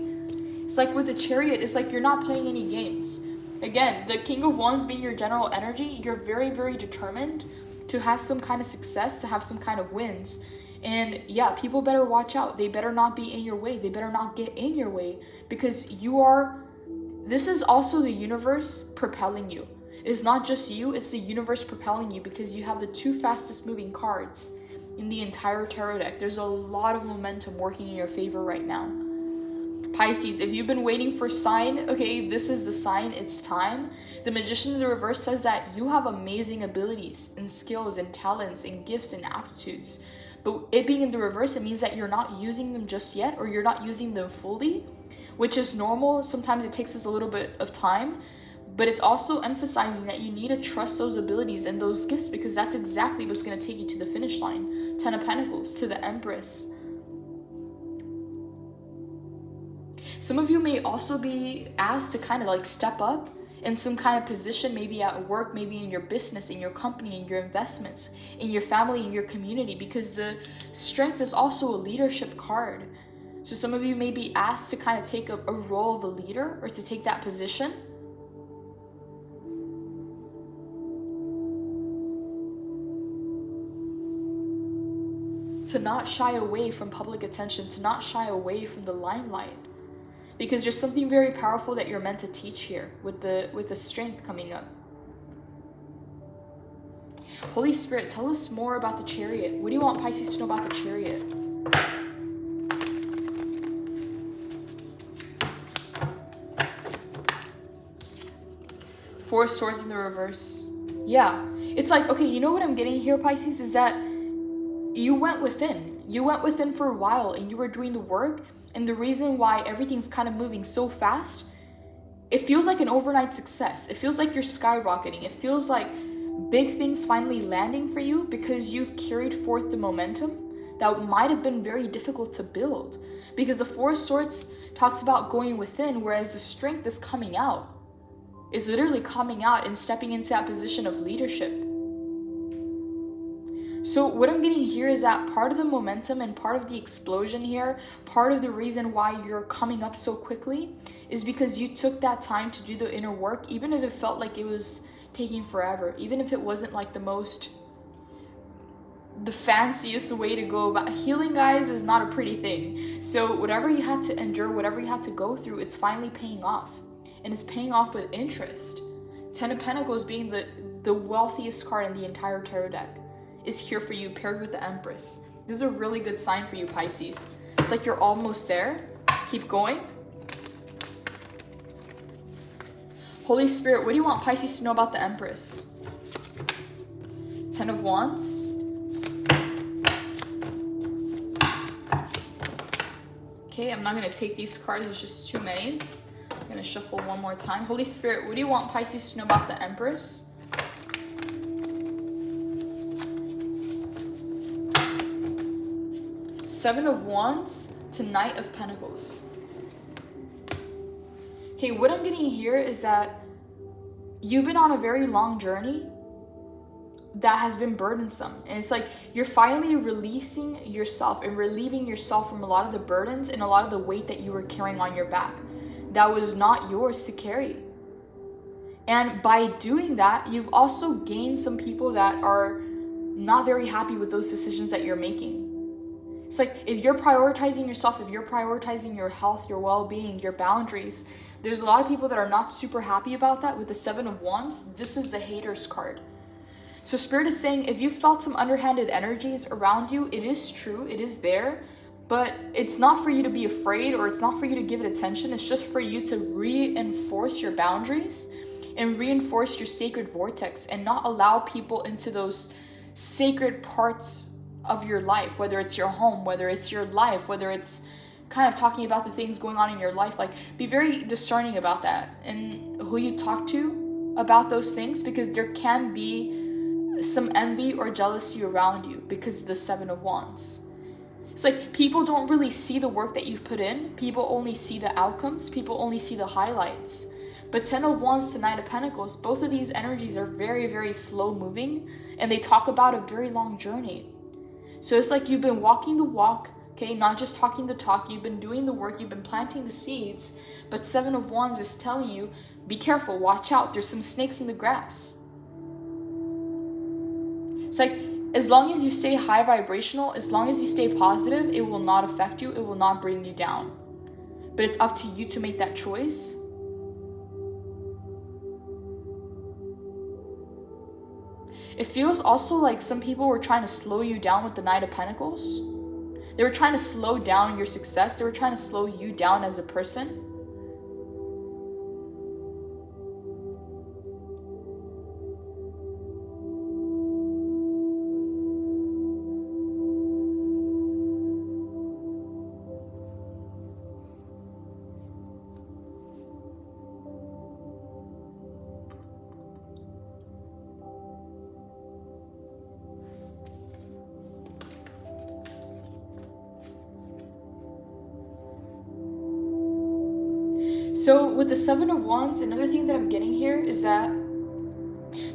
It's like with the Chariot, it's like you're not playing any games. Again, the King of Wands being your general energy, you're very, very determined to have some kind of success, to have some kind of wins. And yeah, people better watch out. They better not be in your way. They better not get in your way because this is also the universe propelling you. It's not just you, it's the universe propelling you because you have the two fastest moving cards in the entire tarot deck. There's a lot of momentum working in your favor right now. Pisces, if you've been waiting for sign, okay, this is the sign, it's time. The Magician in the reverse says that you have amazing abilities and skills and talents and gifts and aptitudes. But it being in the reverse, it means that you're not using them just yet or you're not using them fully, which is normal. Sometimes it takes us a little bit of time, but it's also emphasizing that you need to trust those abilities and those gifts because that's exactly what's going to take you to the finish line. Ten of Pentacles, to the Empress. Some of you may also be asked to kind of like step up in some kind of position, maybe at work, maybe in your business, in your company, in your investments, in your family, in your community, because the Strength is also a leadership card. So some of you may be asked to kind of take a role of a leader or to take that position. To not shy away from public attention, to not shy away from the limelight. Because there's something very powerful that you're meant to teach here with the Strength coming up. Holy Spirit, tell us more about the Chariot. What do you want Pisces to know about the Chariot? Four of Swords in the reverse. Yeah, it's like, okay, you know what I'm getting here, Pisces, is that you went within. You went within for a while and you were doing the work. And the reason why everything's kind of moving so fast, it feels like an overnight success. It feels like you're skyrocketing. It feels like big things finally landing for you because you've carried forth the momentum that might have been very difficult to build. Because the Four of Swords talks about going within, whereas the Strength is coming out. It's literally coming out and stepping into that position of leadership. So what I'm getting here is that part of the momentum and part of the explosion here, part of the reason why you're coming up so quickly is because you took that time to do the inner work, even if it felt like it was taking forever, even if it wasn't like the fanciest way to go about healing, guys, is not a pretty thing. So whatever you had to endure, whatever you had to go through, it's finally paying off, and it's paying off with interest. Ten of Pentacles being the wealthiest card in the entire tarot deck is here for you, paired with the Empress. This is a really good sign for you, Pisces. It's like you're almost there. Keep going. Holy Spirit, what do you want Pisces to know about the Empress? Ten of Wands. Okay, I'm not going to take these cards. It's just too many. I'm going to shuffle one more time. Holy Spirit, what do you want Pisces to know about the Empress? Seven of Wands to Knight of Pentacles. Okay, what I'm getting here is that you've been on a very long journey that has been burdensome. And it's like you're finally releasing yourself and relieving yourself from a lot of the burdens and a lot of the weight that you were carrying on your back that was not yours to carry. And by doing that, you've also gained some people that are not very happy with those decisions that you're making. It's like if you're prioritizing yourself, if you're prioritizing your health, your well-being, your boundaries, there's a lot of people that are not super happy about that. With the Seven of Wands, this is the haters card. So Spirit is saying, if you felt some underhanded energies around you, it is true, it is there, but it's not for you to be afraid or it's not for you to give it attention. It's just for you to reinforce your boundaries and reinforce your sacred vortex and not allow people into those sacred parts of your life, whether it's your home, whether it's your life, whether it's kind of talking about the things going on in your life. Like, be very discerning about that and who you talk to about those things, because there can be some envy or jealousy around you because of the Seven of Wands. It's like people don't really see the work that you've put in. People only see the outcomes. People only see the highlights. But Ten of Wands to Knight of Pentacles, both of these energies are very, very slow moving, and they talk about a very long journey. So it's like you've been walking the walk, okay, not just talking the talk. You've been doing the work, you've been planting the seeds, but Seven of Wands is telling you, be careful, watch out, there's some snakes in the grass. It's like, as long as you stay high vibrational, as long as you stay positive, it will not affect you, it will not bring you down. But it's up to you to make that choice. It feels also like some people were trying to slow you down with the Knight of Pentacles. They were trying to slow down your success. They were trying to slow you down as a person. So with the Seven of Wands, another thing that I'm getting here is that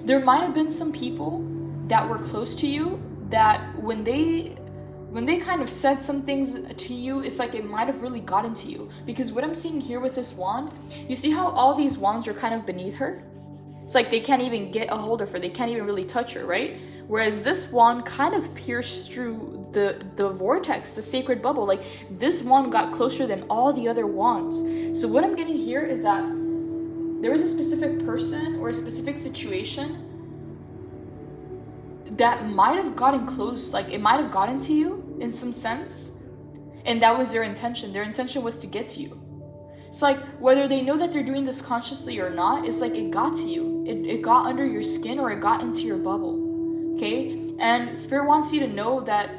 there might have been some people that were close to you that when they kind of said some things to you, it's like it might have really gotten to you. Because what I'm seeing here with this wand, you see how all these wands are kind of beneath her? It's like they can't even get a hold of her. They can't even really touch her, right? Whereas this wand kind of pierced through the vortex, the sacred bubble. Like, this wand got closer than all the other wands. So what I'm getting here is that there is a specific person or a specific situation that might have gotten close. Like, it might have gotten to you in some sense. And that was their intention. Their intention was to get to you. It's like, whether they know that they're doing this consciously or not, it's like it got to you. It got under your skin, or it got into your bubble. Okay? And Spirit wants you to know that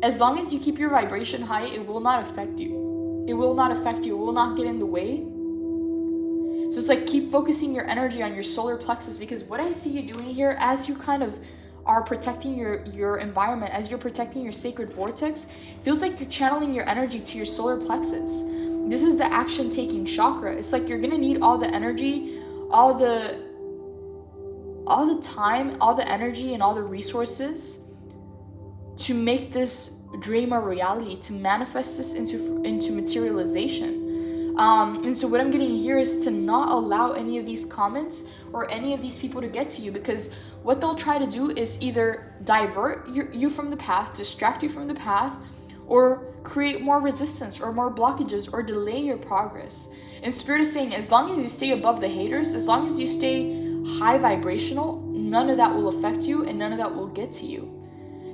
as long as you keep your vibration high, it will not affect you. It will not affect you. It will not get in the way. So it's like, keep focusing your energy on your solar plexus, because what I see you doing here, as you kind of are protecting your environment, as you're protecting your sacred vortex, feels like you're channeling your energy to your solar plexus. This is the action-taking chakra. It's like you're gonna need all the energy, all the time, all the energy, and all the resources to make this dream a reality, to manifest this into materialization. And so what I'm getting here is to not allow any of these comments or any of these people to get to you, because what they'll try to do is either divert you from the path, distract you from the path, or create more resistance or more blockages or delay your progress. And Spirit is saying, as long as you stay above the haters, as long as you stay high vibrational, none of that will affect you and none of that will get to you.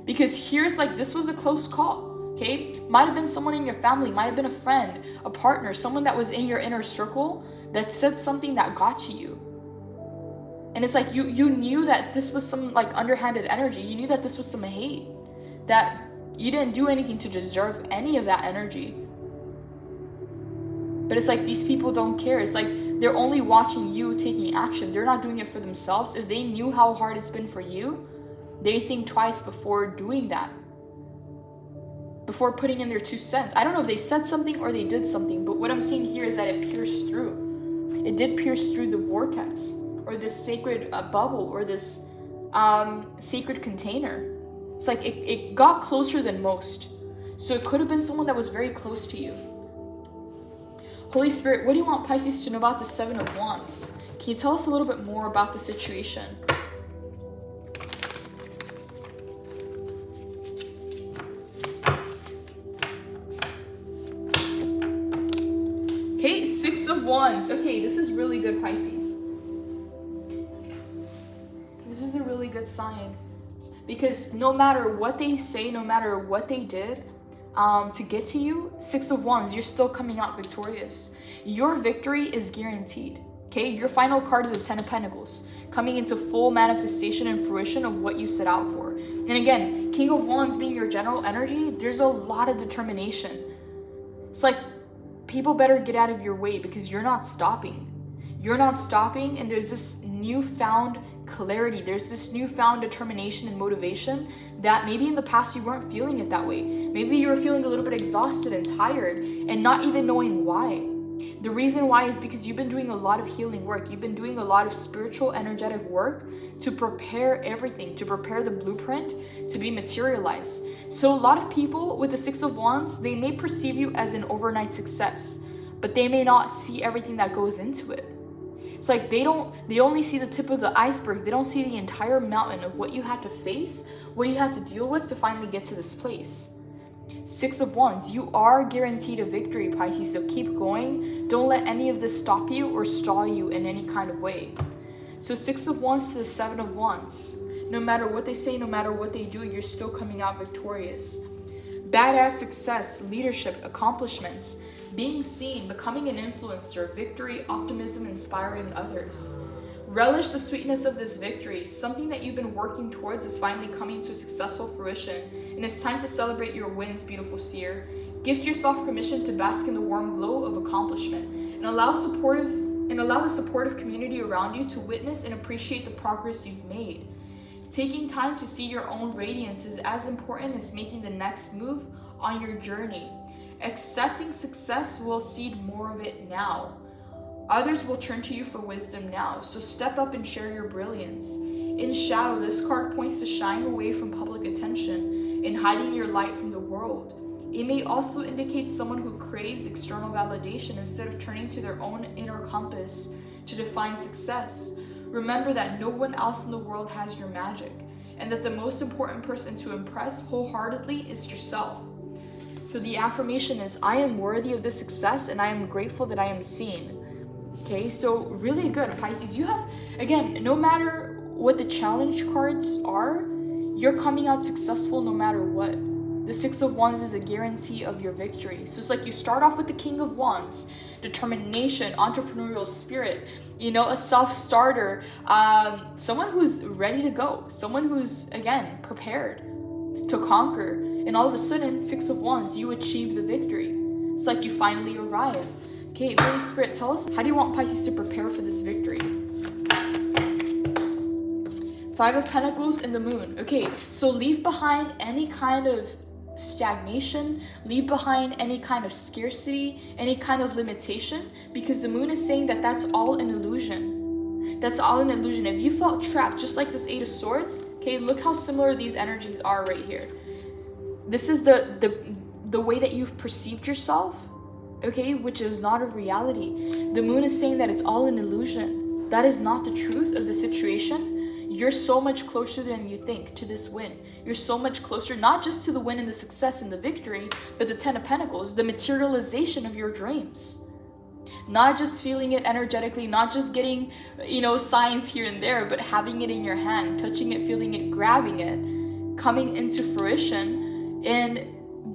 Because here's like, this was a close call, okay? Might have been someone in your family, might have been a friend, a partner, someone that was in your inner circle that said something that got to you. And it's like you knew that this was some like underhanded energy. You knew that this was some hate, that you didn't do anything to deserve any of that energy. But it's like these people don't care. It's like they're only watching you taking action. They're not doing it for themselves. If they knew how hard it's been for you, they think twice before doing that, before putting in their 2 cents. I don't know if they said something or they did something, but what I'm seeing here is that it pierced through. It did pierce through the vortex, or this sacred bubble, or this sacred container. It's like it got closer than most. So it could have been someone that was very close to you. Holy Spirit, what do you want Pisces to know about the 7 of Wands? Can you tell us a little bit more about the situation? Okay, 6 of Wands. Okay, this is really good, Pisces. This is a really good sign. Because no matter what they say, no matter what they did to get to you, 6 of Wands, you're still coming out victorious. Your victory is guaranteed. Okay, your final card is a 10 of Pentacles, coming into full manifestation and fruition of what you set out for. And again, King of Wands being your general energy, there's a lot of determination. It's like people better get out of your way because you're not stopping. You're not stopping, and there's this newfound clarity. There's this newfound determination and motivation that maybe in the past you weren't feeling it that way. Maybe you were feeling a little bit exhausted and tired and not even knowing why. The reason why is because you've been doing a lot of healing work. You've been doing a lot of spiritual, energetic work to prepare everything, to prepare the blueprint to be materialized. So a lot of people with the 6 of Wands, they may perceive you as an overnight success, but they may not see everything that goes into it. It's like they only see the tip of the iceberg. They don't see the entire mountain of what you had to face, what you had to deal with to finally get to this place. 6 of Wands, you are guaranteed a victory, Pisces, so keep going. Don't let any of this stop you or stall you in any kind of way. So 6 of Wands to the 7 of Wands. No matter what they say, no matter what they do, you're still coming out victorious. Badass success, leadership, accomplishments, being seen, becoming an influencer, victory, optimism, inspiring others. Relish the sweetness of this victory. Something that you've been working towards is finally coming to successful fruition, and it's time to celebrate your wins, beautiful seer. Gift yourself permission to bask in the warm glow of accomplishment, and allow the supportive community around you to witness and appreciate the progress you've made. Taking time to see your own radiance is as important as making the next move on your journey. Accepting success will seed more of it now. Others will turn to you for wisdom now, so step up and share your brilliance. In shadow, this card points to shying away from public attention and hiding your light from the world. It may also indicate someone who craves external validation instead of turning to their own inner compass to define success. Remember that no one else in the world has your magic, and that the most important person to impress wholeheartedly is yourself. So the affirmation is, I am worthy of this success and I am grateful that I am seen. Okay, so really good, Pisces. You have, again, no matter what the challenge cards are, you're coming out successful no matter what. The 6 of Wands is a guarantee of your victory. So it's like you start off with the King of Wands, determination, entrepreneurial spirit, a self-starter, someone who's ready to go, someone who's, again, prepared to conquer. And all of a sudden, 6 of Wands, you achieve the victory. It's like you finally arrive. Okay, Holy Spirit, tell us, how do you want Pisces to prepare for this victory? 5 of Pentacles and the Moon. Okay, so leave behind any kind of stagnation, leave behind any kind of scarcity, any kind of limitation, because the Moon is saying that that's all an illusion. That's all an illusion. If you felt trapped, just like this 8 of Swords, okay, look how similar these energies are right here. This is the way that you've perceived yourself, okay, which is not a reality. The Moon is saying that it's all an illusion. That is not the truth of the situation. You're so much closer than you think to this win. You're so much closer, not just to the win and the success and the victory, but the 10 of Pentacles, the materialization of your dreams. Not just feeling it energetically, not just getting, signs here and there, but having it in your hand, touching it, feeling it, grabbing it, coming into fruition. And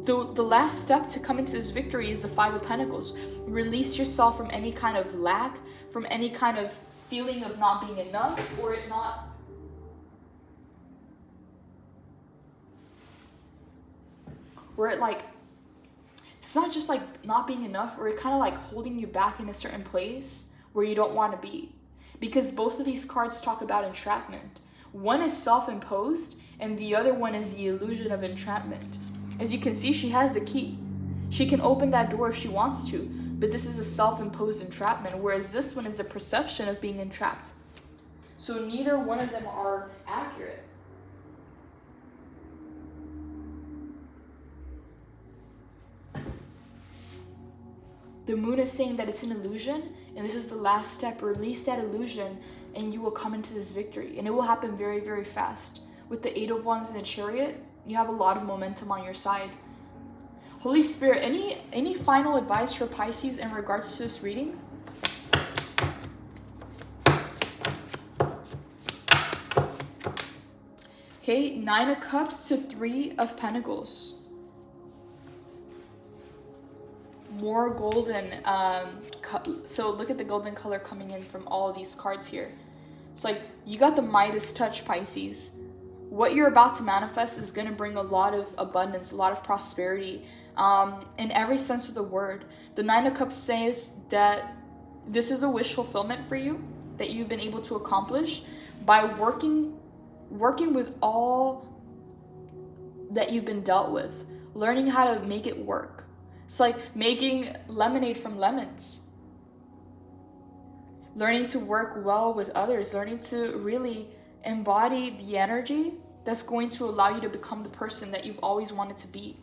the last step to come into this victory is the 5 of Pentacles. Release yourself from any kind of lack, from any kind of feeling of not being enough, or it not... Where it like... It's not just like not being enough, or it kind of like holding you back in a certain place where you don't want to be. Because both of these cards talk about entrapment. One is self-imposed, and the other one is the illusion of entrapment. As you can see, she has the key. She can open that door if she wants to, but this is a self-imposed entrapment, whereas this one is the perception of being entrapped. So neither one of them are accurate. The moon is saying that it's an illusion, and this is the last step. Release that illusion, and you will come into this victory. And it will happen very, very fast. With the 8 of Wands and the Chariot, you have a lot of momentum on your side. Holy Spirit, any final advice for Pisces in regards to this reading? Okay, 9 of Cups to 3 of Pentacles. More golden, so look at the golden color coming in from all of these cards here. It's like you got the Midas touch, Pisces. What you're about to manifest is going to bring a lot of abundance, a lot of prosperity, in every sense of the word. The 9 of Cups says that this is a wish fulfillment for you that you've been able to accomplish by working with all that you've been dealt with, learning how to make it work. It's like making lemonade from lemons. Learning to work well with others. Learning to really embody the energy that's going to allow you to become the person that you've always wanted to be.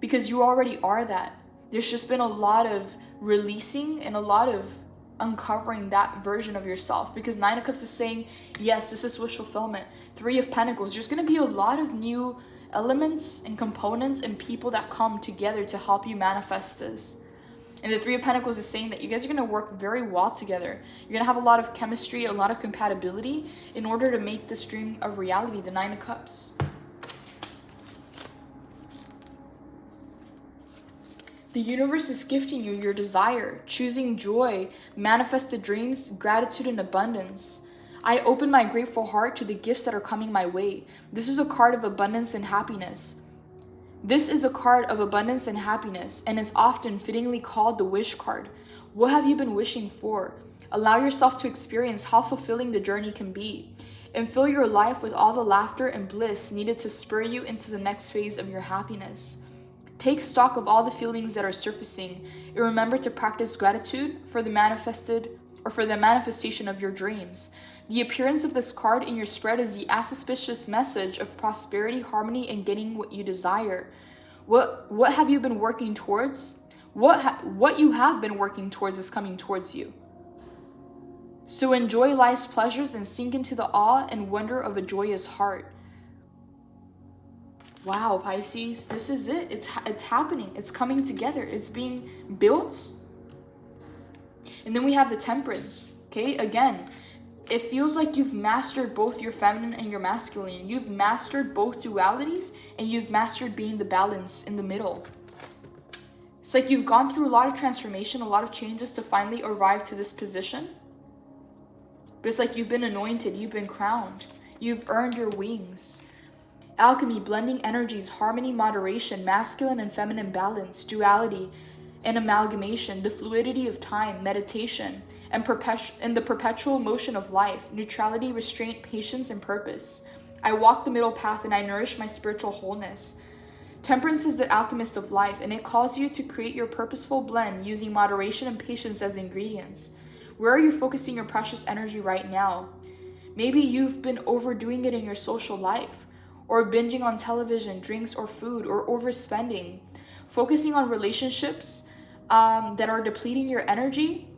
Because you already are that. There's just been a lot of releasing and a lot of uncovering that version of yourself. Because 9 of Cups is saying, yes, this is wish fulfillment. 3 of Pentacles, there's going to be a lot of new elements and components and people that come together to help you manifest this. And the 3 of Pentacles is saying that you guys are going to work very well together. You're going to have a lot of chemistry, a lot of compatibility in order to make this dream a reality, the 9 of Cups. The universe is gifting you your desire, choosing joy, manifested dreams, gratitude, and abundance. I open my grateful heart to the gifts that are coming my way. This is a card of abundance and happiness. This is a card of abundance and happiness, and is often fittingly called the wish card. What have you been wishing for? Allow yourself to experience how fulfilling the journey can be, and fill your life with all the laughter and bliss needed to spur you into the next phase of your happiness. Take stock of all the feelings that are surfacing, and remember to practice gratitude for the manifestation of your dreams. The appearance of this card in your spread is the auspicious message of prosperity, harmony, and getting what you desire. What have you been working towards? What you have been working towards is coming towards you. So enjoy life's pleasures and sink into the awe and wonder of a joyous heart. Wow, Pisces, this is it. It's happening. It's coming together. It's being built. And then we have the Temperance. Okay, again, it feels like you've mastered both your feminine and your masculine. You've mastered both dualities, and you've mastered being the balance in the middle. It's like you've gone through a lot of transformation, a lot of changes to finally arrive to this position. But it's like you've been anointed, you've been crowned, you've earned your wings. Alchemy, blending energies, harmony, moderation, masculine and feminine balance, duality, and amalgamation, the fluidity of time, meditation, and the perpetual motion of life, neutrality, restraint, patience, and purpose. I walk the middle path and I nourish my spiritual wholeness. Temperance is the alchemist of life, and it calls you to create your purposeful blend using moderation and patience as ingredients. Where are you focusing your precious energy right now? Maybe you've been overdoing it in your social life, or binging on television, drinks, or food, or overspending. Focusing on relationships that are depleting your energy,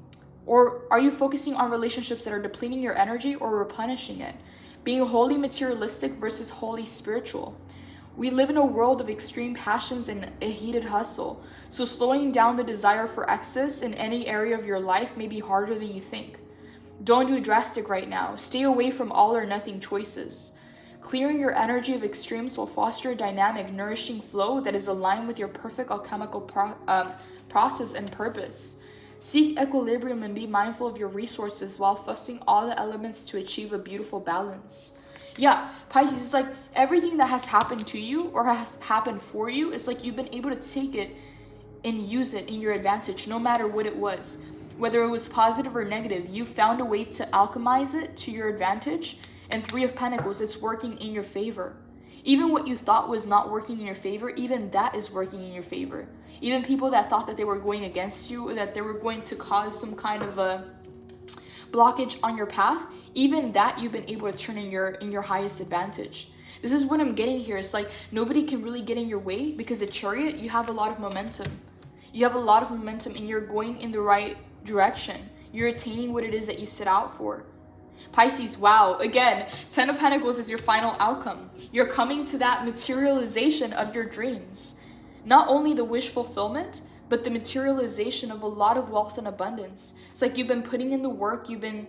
or are you focusing on relationships that are depleting your energy or replenishing it? Being wholly materialistic versus wholly spiritual. We live in a world of extreme passions and a heated hustle, so slowing down the desire for excess in any area of your life may be harder than you think. Don't do drastic right now. Stay away from all or nothing choices. Clearing your energy of extremes will foster a dynamic, nourishing flow that is aligned with your perfect alchemical process and purpose. Seek equilibrium and be mindful of your resources while fussing all the elements to achieve a beautiful balance. Yeah, Pisces, it's like everything that has happened to you or has happened for you, it's like you've been able to take it and use it in your advantage, no matter what it was. Whether it was positive or negative, you found a way to alchemize it to your advantage. And Three of Pentacles, it's working in your favor. Even what you thought was not working in your favor, even that is working in your favor. Even people that thought that they were going against you or that they were going to cause some kind of a blockage on your path, even that you've been able to turn in your highest advantage. This is what I'm getting here. It's like nobody can really get in your way because the Chariot, you have a lot of momentum. You have a lot of momentum and you're going in the right direction. You're attaining what it is that you set out for. Pisces, wow, again, Ten of Pentacles is your final outcome. You're coming to that materialization of your dreams. Not only the wish fulfillment, but the materialization of a lot of wealth and abundance. It's like you've been putting in the work, you've been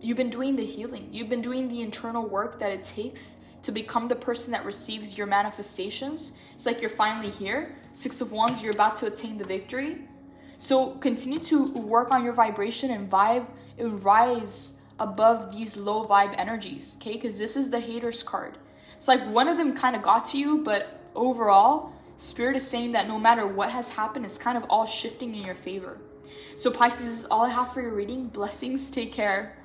doing the healing, you've been doing the internal work that it takes to become the person that receives your manifestations. It's like you're finally here. Six of Wands, you're about to attain the victory. So continue to work on your vibration and vibe and rise above these low vibe energies, okay? Because this is the haters card. It's like one of them kind of got to you, but overall, Spirit is saying that no matter what has happened, it's kind of all shifting in your favor. So Pisces, this is all I have for your reading. Blessings, take care.